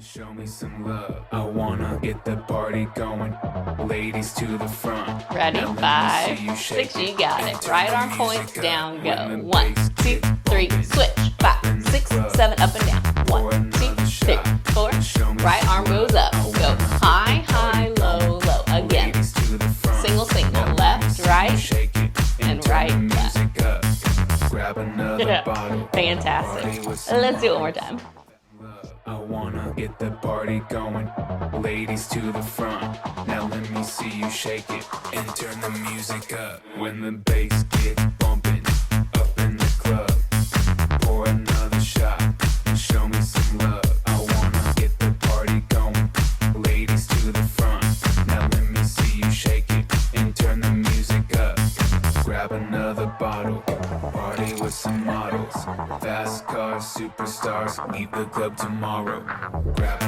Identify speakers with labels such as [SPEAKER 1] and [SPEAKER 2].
[SPEAKER 1] Show me some love. I wanna get the party going. Ladies to the front.
[SPEAKER 2] Ready? 5, 6, you got it. Right arm points down, go. 1, 2, 3, switch. 5, 6, 7, up and down. 1, 2, 3, 4. Right arm goes up. Go high, high, low, low. Again. Single, single. Left, right, and right, left. Yeah. Fantastic. Let's do it one more time.
[SPEAKER 1] I wanna get the party going. Ladies to the front. Now let me see you shake it and turn the music up. When the bass gets bumping up in the club, pour another shot and show me some love. I wanna get the party going. Ladies to the front. Now let me see you shake it and turn the music up. Grab another bottle. Party with some models. Fast cars, superstars. Leave the club tomorrow. Grab